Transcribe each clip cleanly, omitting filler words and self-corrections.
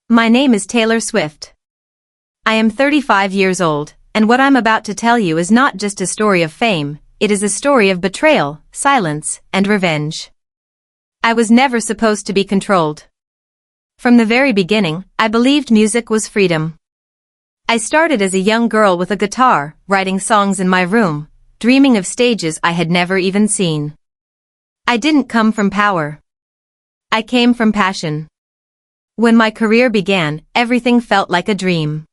My name is Taylor Swift. I am 35 years old, and what I'm about to tell you is not just a story of fame, it is a story of betrayal, silence, and revenge. I was never supposed to be controlled. From the very beginning, I believed music was freedom. I started as a young girl with a guitar, writing songs in my room, dreaming of stages I had never even seen. I didn't come from power. I came from passion. When my career began, everything felt like a dream.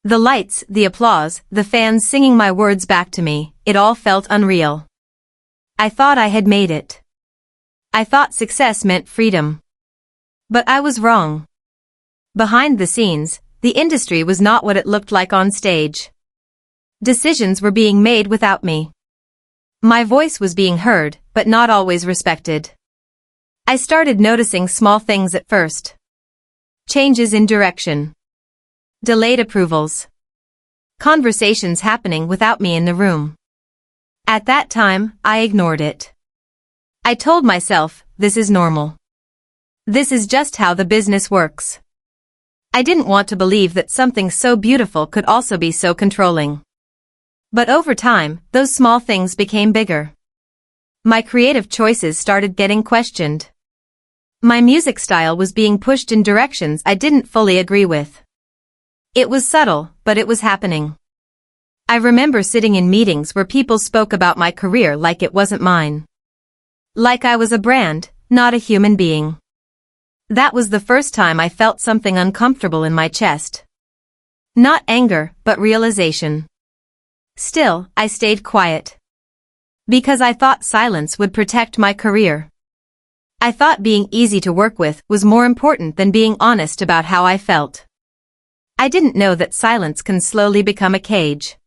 The lights, the applause, the fans singing my words back to me, it all felt unreal. I thought I had made it. I thought success meant freedom. But I was wrong. Behind the scenes, the industry was not what it looked like on stage. Decisions were being made without me. My voice was being heard, but not always respected. I started noticing small things at first. Changes in direction. Delayed approvals. Conversations happening without me in the room. At that time, I ignored it. I told myself, this is normal. This is just how the business works. I didn't want to believe that something so beautiful could also be so controlling. But over time, those small things became bigger. My creative choices started getting questioned. My music style was being pushed in directions I didn't fully agree with. It was subtle, but it was happening. I remember sitting in meetings where people spoke about my career like it wasn't mine. Like I was a brand, not a human being. That was the first time I felt something uncomfortable in my chest. Not anger, but realization. Still, I stayed quiet. Because I thought silence would protect my career. I thought being easy to work with was more important than being honest about how I felt. I didn't know that silence can slowly become a cage.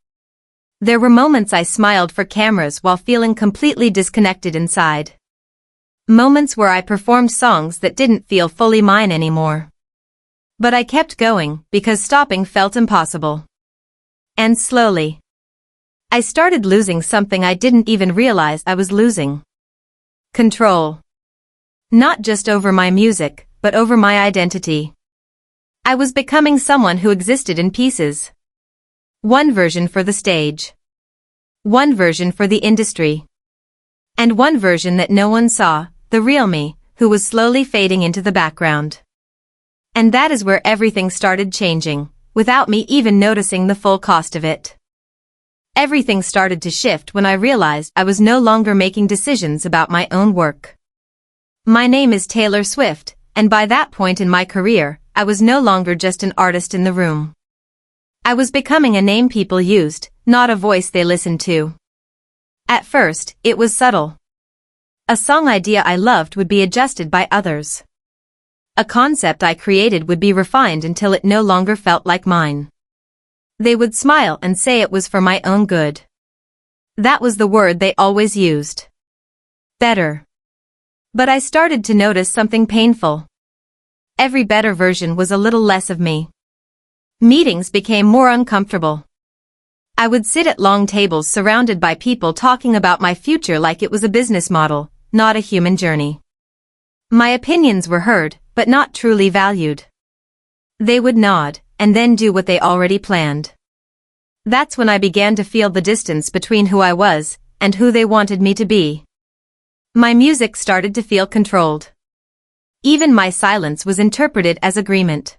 There were moments I smiled for cameras while feeling completely disconnected inside. Moments where I performed songs that didn't feel fully mine anymore. But I kept going because stopping felt impossible. And slowly, I started losing something I didn't even realize I was losing. Control. Not just over my music, but over my identity. I was becoming someone who existed in pieces. One version for the stage. One version for the industry. And one version that no one saw, the real me, who was slowly fading into the background. And that is where everything started changing, without me even noticing the full cost of it. Everything started to shift when I realized I was no longer making decisions about my own work. My name is Taylor Swift, and by that point in my career, I was no longer just an artist in the room. I was becoming a name people used, not a voice they listened to. At first, it was subtle. A song idea I loved would be adjusted by others. A concept I created would be refined until it no longer felt like mine. They would smile and say it was for my own good. That was the word they always used. Better. But I started to notice something painful. Every better version was a little less of me. Meetings became more uncomfortable. I would sit at long tables surrounded by people talking about my future like it was a business model, not a human journey. My opinions were heard, but not truly valued. They would nod, and then do what they already planned. That's when I began to feel the distance between who I was, and who they wanted me to be. My music started to feel controlled. Even my silence was interpreted as agreement.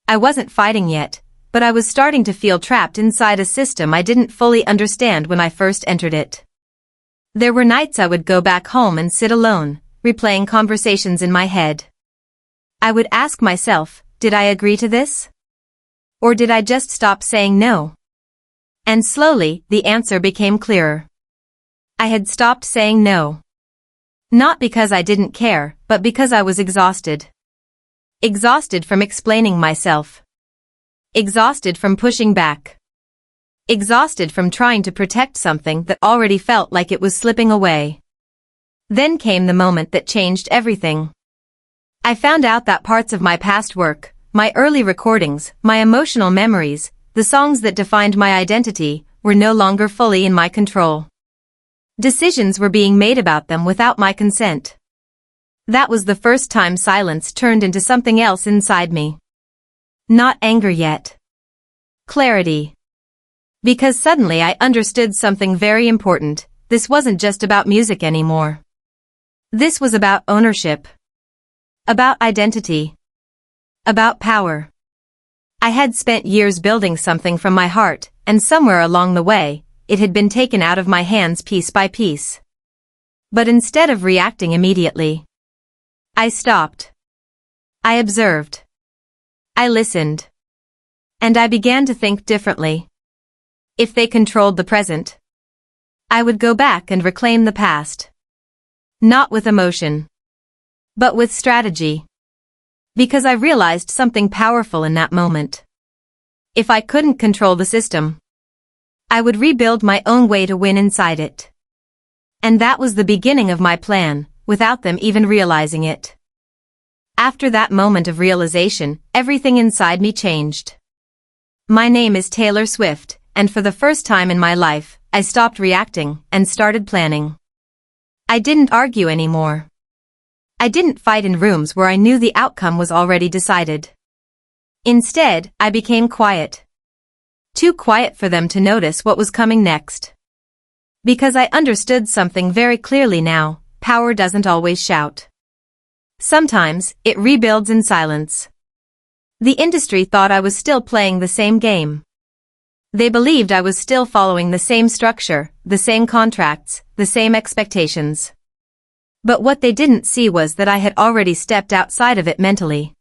I wasn't fighting yet, but I was starting to feel trapped inside a system I didn't fully understand when I first entered it. There were nights I would go back home and sit alone, replaying conversations in my head. I would ask myself, did I agree to this? Or did I just stop saying no? And slowly, the answer became clearer. I had stopped saying no. Not because I didn't care, but because I was exhausted. Exhausted from explaining myself. Exhausted from pushing back. Exhausted from trying to protect something that already felt like it was slipping away. Then came the moment that changed everything. I found out that parts of my past work, my early recordings, my emotional memories, the songs that defined my identity, were no longer fully in my control. Decisions were being made about them without my consent. That was the first time silence turned into something else inside me. Not anger yet. Clarity. Because suddenly I understood something very important. This wasn't just about music anymore. This was about ownership. About identity. About power. I had spent years building something from my heart, and somewhere along the way, it had been taken out of my hands piece by piece. But instead of reacting immediately, I stopped. I observed. I listened. And I began to think differently. If they controlled the present, I would go back and reclaim the past. Not with emotion, but with strategy. Because I realized something powerful in that moment. If I couldn't control the system, I would rebuild my own way to win inside it. And that was the beginning of my plan, without them even realizing it. After that moment of realization, everything inside me changed. My name is Taylor Swift, and for the first time in my life, I stopped reacting and started planning. I didn't argue anymore. I didn't fight in rooms where I knew the outcome was already decided. Instead, I became quiet. Too quiet for them to notice what was coming next. Because I understood something very clearly now, power doesn't always shout. Sometimes, it rebuilds in silence. The industry thought I was still playing the same game. They believed I was still following the same structure, the same contracts, the same expectations. But what they didn't see was that I had already stepped outside of it mentally.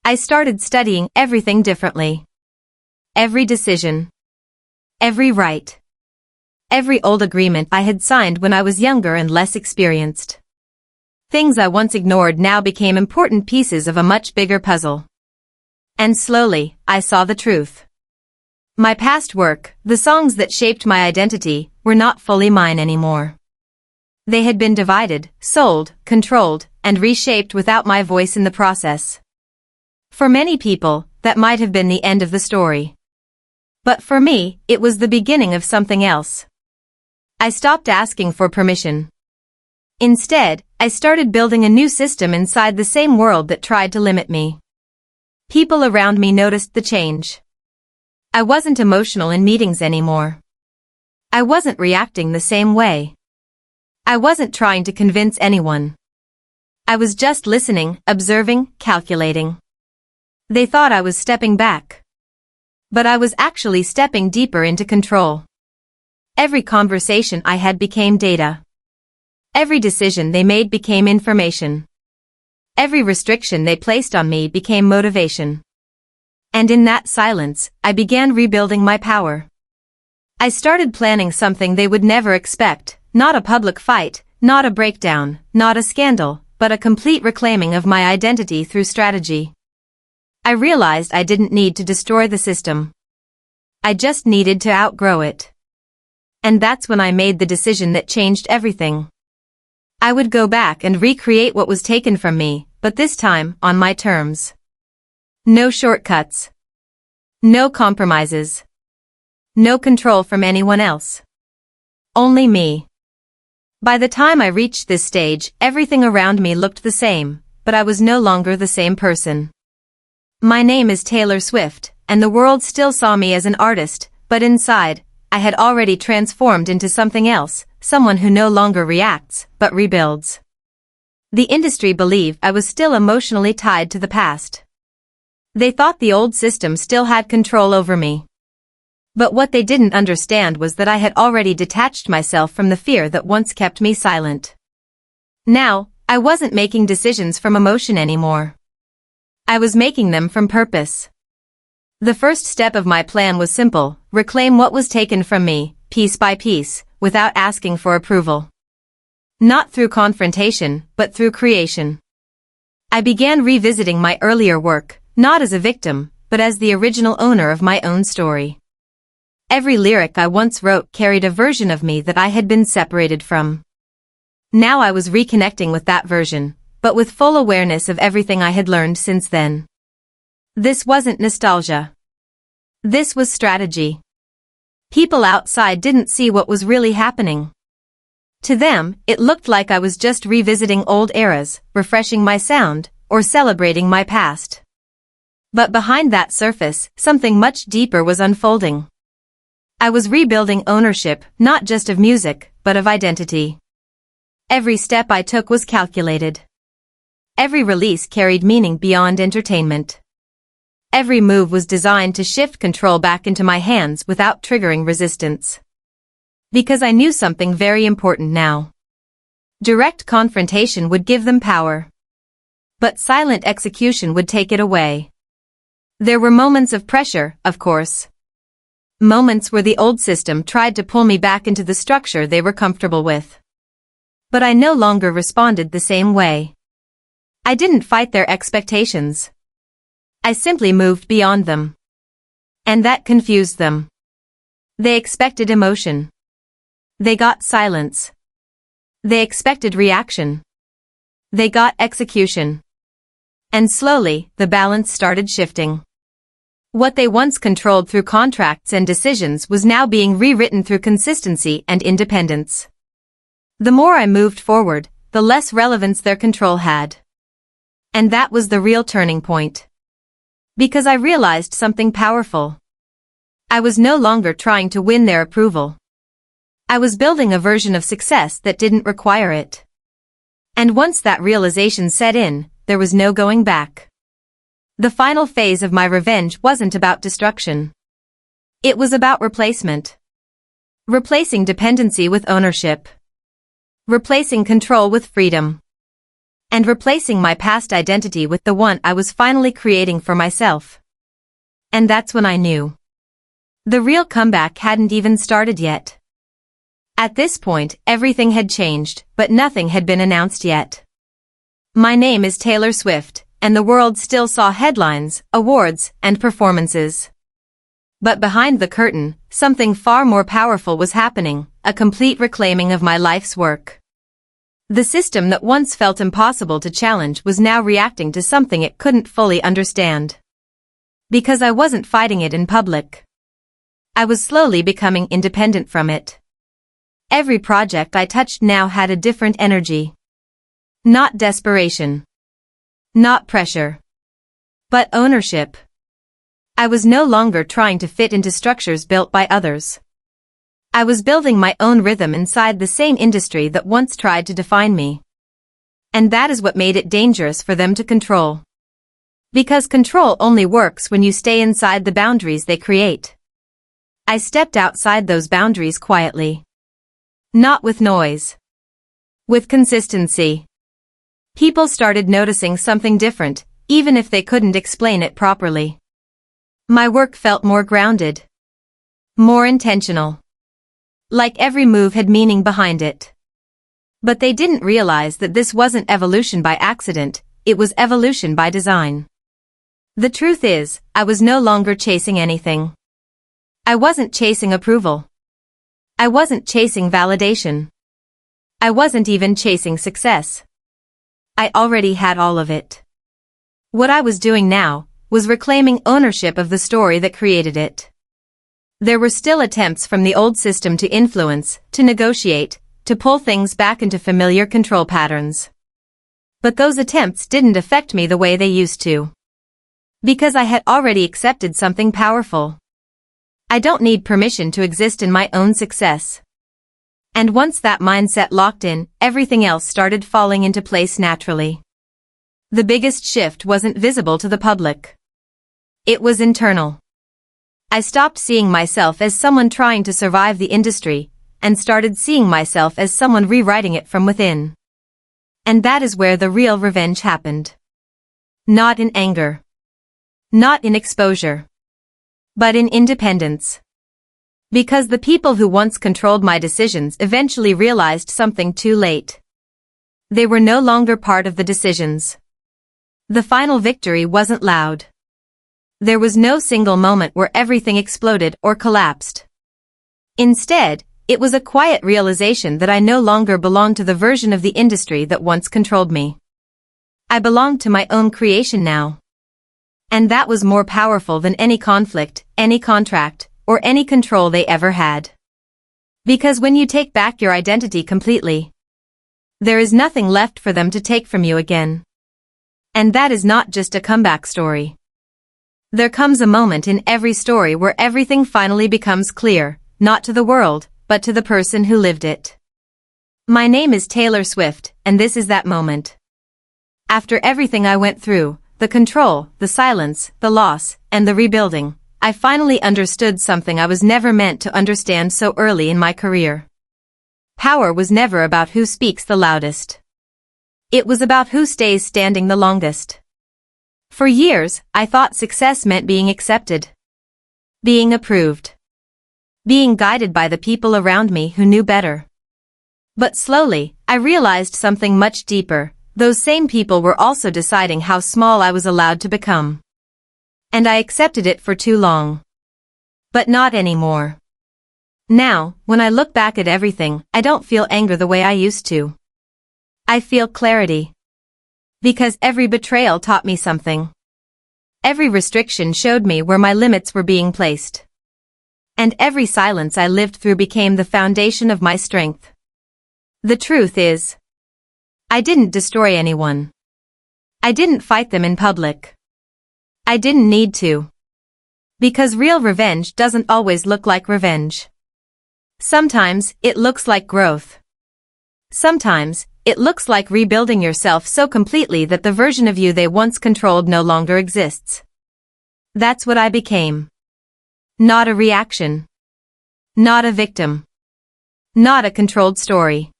I started studying everything differently. Every decision. Every right. Every old agreement I had signed when I was younger and less experienced. Things I once ignored now became important pieces of a much bigger puzzle. And slowly, I saw the truth. My past work, the songs that shaped my identity, were not fully mine anymore. They had been divided, sold, controlled, and reshaped without my voice in the process. For many people, that might have been the end of the story. But for me, it was the beginning of something else. I stopped asking for permission. Instead, I started building a new system inside the same world that tried to limit me. People around me noticed the change. I wasn't emotional in meetings anymore. I wasn't reacting the same way. I wasn't trying to convince anyone. I was just listening, observing, calculating. They thought I was stepping back. But I was actually stepping deeper into control. Every conversation I had became data. Every decision they made became information. Every restriction they placed on me became motivation. And in that silence, I began rebuilding my power. I started planning something they would never expect, not a public fight, not a breakdown, not a scandal, but a complete reclaiming of my identity through strategy. I realized I didn't need to destroy the system. I just needed to outgrow it. And that's when I made the decision that changed everything. I would go back and recreate what was taken from me, but this time, on my terms. No shortcuts. No compromises. No control from anyone else. Only me. By the time I reached this stage, everything around me looked the same, but I was no longer the same person. My name is Taylor Swift, and the world still saw me as an artist, but inside, I had already transformed into something else, someone who no longer reacts, but rebuilds. The industry believed I was still emotionally tied to the past. They thought the old system still had control over me. But what they didn't understand was that I had already detached myself from the fear that once kept me silent. Now, I wasn't making decisions from emotion anymore. I was making them from purpose. The first step of my plan was simple: reclaim what was taken from me, piece by piece, without asking for approval. Not through confrontation, but through creation. I began revisiting my earlier work, not as a victim, but as the original owner of my own story. Every lyric I once wrote carried a version of me that I had been separated from. Now I was reconnecting with that version, but with full awareness of everything I had learned since then. This wasn't nostalgia. This was strategy. People outside didn't see what was really happening. To them, it looked like I was just revisiting old eras, refreshing my sound, or celebrating my past. But behind that surface, something much deeper was unfolding. I was rebuilding ownership, not just of music, but of identity. Every step I took was calculated. Every release carried meaning beyond entertainment. Every move was designed to shift control back into my hands without triggering resistance. Because I knew something very important now. Direct confrontation would give them power. But silent execution would take it away. There were moments of pressure, of course. Moments where the old system tried to pull me back into the structure they were comfortable with. But I no longer responded the same way. I didn't fight their expectations. I simply moved beyond them. And that confused them. They expected emotion. They got silence. They expected reaction. They got execution. And slowly, the balance started shifting. What they once controlled through contracts and decisions was now being rewritten through consistency and independence. The more I moved forward, the less relevance their control had. And that was the real turning point. Because I realized something powerful. I was no longer trying to win their approval. I was building a version of success that didn't require it. And once that realization set in, there was no going back. The final phase of my revenge wasn't about destruction. It was about replacement. Replacing dependency with ownership. Replacing control with freedom. And replacing my past identity with the one I was finally creating for myself. And that's when I knew. The real comeback hadn't even started yet. At this point, everything had changed, but nothing had been announced yet. My name is Taylor Swift, and the world still saw headlines, awards, and performances. But behind the curtain, something far more powerful was happening, a complete reclaiming of my life's work. The system that once felt impossible to challenge was now reacting to something it couldn't fully understand. Because I wasn't fighting it in public. I was slowly becoming independent from it. Every project I touched now had a different energy. Not desperation. Not pressure. But ownership. I was no longer trying to fit into structures built by others. I was building my own rhythm inside the same industry that once tried to define me. And that is what made it dangerous for them to control. Because control only works when you stay inside the boundaries they create. I stepped outside those boundaries quietly. Not with noise. With consistency. People started noticing something different, even if they couldn't explain it properly. My work felt more grounded. More intentional. Like every move had meaning behind it. But they didn't realize that this wasn't evolution by accident, it was evolution by design. The truth is, I was no longer chasing anything. I wasn't chasing approval. I wasn't chasing validation. I wasn't even chasing success. I already had all of it. What I was doing now was reclaiming ownership of the story that created it. There were still attempts from the old system to influence, to negotiate, to pull things back into familiar control patterns. But those attempts didn't affect me the way they used to. Because I had already accepted something powerful. I don't need permission to exist in my own success. And once that mindset locked in, everything else started falling into place naturally. The biggest shift wasn't visible to the public. It was internal. I stopped seeing myself as someone trying to survive the industry, and started seeing myself as someone rewriting it from within. And that is where the real revenge happened. Not in anger. Not in exposure. But in independence. Because the people who once controlled my decisions eventually realized something too late. They were no longer part of the decisions. The final victory wasn't loud. There was no single moment where everything exploded or collapsed. Instead, it was a quiet realization that I no longer belonged to the version of the industry that once controlled me. I belonged to my own creation now. And that was more powerful than any conflict, any contract, or any control they ever had. Because when you take back your identity completely, there is nothing left for them to take from you again. And that is not just a comeback story. There comes a moment in every story where everything finally becomes clear, not to the world, but to the person who lived it. My name is Taylor Swift, and this is that moment. After everything I went through, the control, the silence, the loss, and the rebuilding, I finally understood something I was never meant to understand so early in my career. Power was never about who speaks the loudest. It was about who stays standing the longest. For years, I thought success meant being accepted, being approved, being guided by the people around me who knew better. But slowly, I realized something much deeper. Those same people were also deciding how small I was allowed to become. And I accepted it for too long. But not anymore. Now, when I look back at everything, I don't feel anger the way I used to. I feel clarity. Because every betrayal taught me something. Every restriction showed me where my limits were being placed. And every silence I lived through became the foundation of my strength. The truth is, I didn't destroy anyone. I didn't fight them in public. I didn't need to. Because real revenge doesn't always look like revenge. Sometimes, it looks like growth. Sometimes, it looks like rebuilding yourself so completely that the version of you they once controlled no longer exists. That's what I became. Not a reaction. Not a victim. Not a controlled story.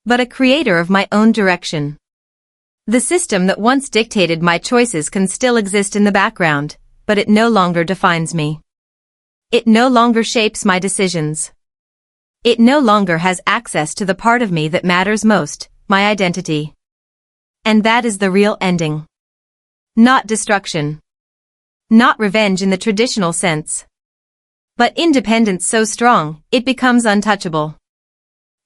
But a creator of my own direction. The system that once dictated my choices can still exist in the background, but it no longer defines me. It no longer shapes my decisions. It no longer has access to the part of me that matters most, my identity. And that is the real ending. Not destruction. Not revenge in the traditional sense. But independence so strong, it becomes untouchable.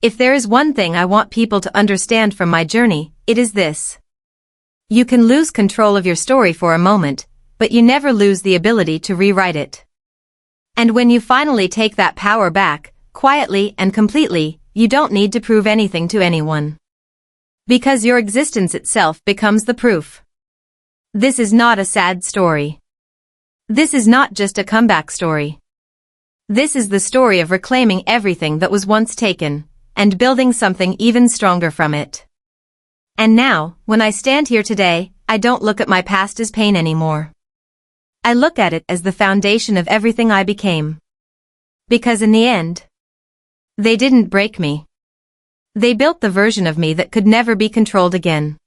If there is one thing I want people to understand from my journey, it is this. You can lose control of your story for a moment, but you never lose the ability to rewrite it. And when you finally take that power back, quietly and completely, you don't need to prove anything to anyone. Because your existence itself becomes the proof. This is not a sad story. This is not just a comeback story. This is the story of reclaiming everything that was once taken, and building something even stronger from it. And now, when I stand here today, I don't look at my past as pain anymore. I look at it as the foundation of everything I became. Because in the end, they didn't break me. They built the version of me that could never be controlled again.